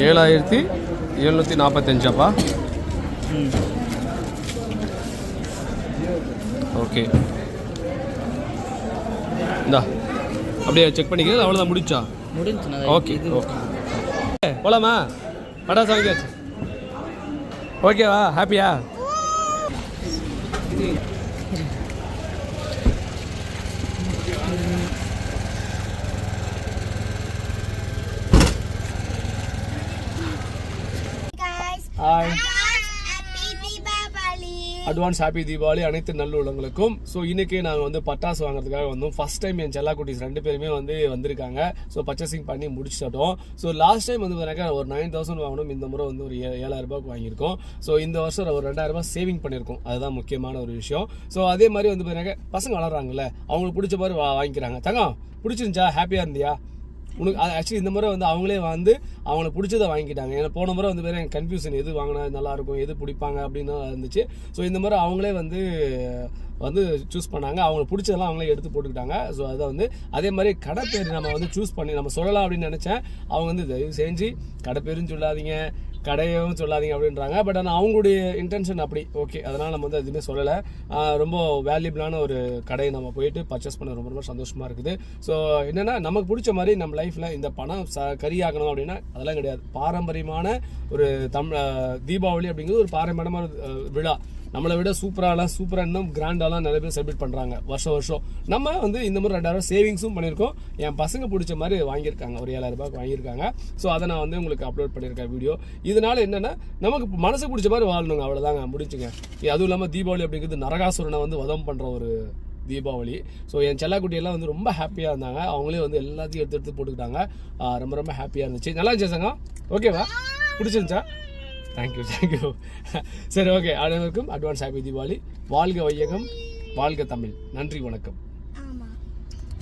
7745அப்பா. Okay இந்தா அப்படியே check பண்ணிக்கிறேன். அவ்வளோதான், முடிச்சா? முடிஞ்சுண்ணா. ஓகே ஓகே போலாமா? பட்டாசு வாங்கியாச்சு. ஓகேவா? ஹாப்பியா? ஹாய், அட்வான்ஸ் ஹாப்பி தீபாவளி அனைத்து நல்லுள்ளங்களுக்கும். ஸோ இன்றைக்கி நாங்கள் வந்து பட்டாசு வாங்குறதுக்காக வந்தோம். ஃபஸ்ட் டைம் என் செல்லா குட்டீஸ் 2 பேருமே வந்திருக்காங்க. ஸோ பர்ச்சேசிங் பண்ணி முடிச்சிட்டோம். ஸோ லாஸ்ட் டைம் பார்த்தீங்கன்னா ஒரு 9000 வாங்கணும். இந்த முறை ஒரு 7000 ரூபாய்க்கு வாங்கியிருக்கோம். ஸோ இந்த வருஷம் ஒரு 2000 ரூபாய் சேவிங் பண்ணியிருக்கோம். அதுதான் முக்கியமான ஒரு விஷயம். ஸோ அதே மாதிரி பார்த்தீங்கன்னா பசங்க வளர்றாங்கல்ல, அவங்களுக்கு பிடிச்ச மாதிரி வாங்கிக்கிறாங்க. தங்கம் பிடிச்சிருந்துச்சா? ஹாப்பியாக இருந்தியா? உனக்கு ஆக்சுவலி இந்த முறை அவங்களே அவங்களுக்கு பிடிச்சதை வாங்கிட்டாங்க. ஏன்னா போன முறை எனக்கு கன்ஃபியூஷன், எது வாங்கினா நல்லாயிருக்கும், எது பிடிப்பாங்க அப்படின்னு இருந்துச்சு. ஸோ இந்த முறை அவங்களே சூஸ் பண்ணாங்க. அவங்களுக்கு பிடிச்சதெல்லாம் அவங்களே எடுத்து போட்டுக்கிட்டாங்க. ஸோ அதை அதே மாதிரி கடை பேர் நம்ம சூஸ் பண்ணி நம்ம சொல்லலாம் அப்படின்னு நினச்சேன். அவங்க தயவு செஞ்சு கடை பேருன்னு சொல்லாதீங்க, கடையும் சொல்லாதீங்க அப்படின்றாங்க. பட் ஆனால் அவங்களுடைய இன்டென்ஷன் அப்படி. ஓகே, அதனால் நம்ம எதுவுமே சொல்லலை. ரொம்ப வேல்யூபிளான ஒரு கடையை நம்ம போயிட்டு பர்ச்சேஸ் பண்ண ரொம்ப ரொம்ப சந்தோஷமாக இருக்குது. ஸோ என்னென்னா நமக்கு பிடிச்ச மாதிரி நம்ம லைஃப்பில் இந்த பணம் கரியாகணும் அப்படின்னா அதெல்லாம் கிடையாது. பாரம்பரியமான ஒரு தீபாவளி அப்படிங்கிறது ஒரு பாரம்பரியமான விழா. நம்மளை விட சூப்பராக இன்னும் கிராண்டாலாம் நிறைய பேர் செலிப்ரேட் பண்ணுறாங்க வருஷம். நம்ம இந்த மாதிரி 2000 சேவிங்ஸும் பண்ணியிருக்கோம். என் பசங்க பிடிச்ச மாதிரி வாங்கியிருக்காங்க, ஒரு 7000 ரூபாய்க்கு வாங்கியிருக்காங்க. ஸோ அதை நான் உங்களுக்கு அப்லோட் பண்ணியிருக்கேன் வீடியோ. இதனால் என்னென்னா நமக்கு மனசு பிடிச்ச மாதிரி வாழணுங்க, அவ்வளோதாங்க, முடிச்சுங்க. அதுவும் இல்லாமல் தீபாவளி அப்படிங்கிறது நரகாசுரனை வதம் பண்ணுற ஒரு தீபாவளி. ஸோ என் செல்லாக்குட்டியெல்லாம் ரொம்ப ஹாப்பியாக இருந்தாங்க. அவங்களே எல்லாத்தையும் எடுத்து போட்டுக்கிட்டாங்க. ரொம்ப ரொம்ப ஹாப்பியாக இருந்துச்சு. நல்லா இருந்துச்சாங்க? ஓகேவா? பிடிச்சிருந்துச்சா? தேங்க்யூ. சரி, ஓகே. அனைவருக்கும் அட்வான்ஸ் ஹாப்பி தீபாவளி. வாழ்க வையகம், வாழ்க தமிழ். நன்றி, வணக்கம்.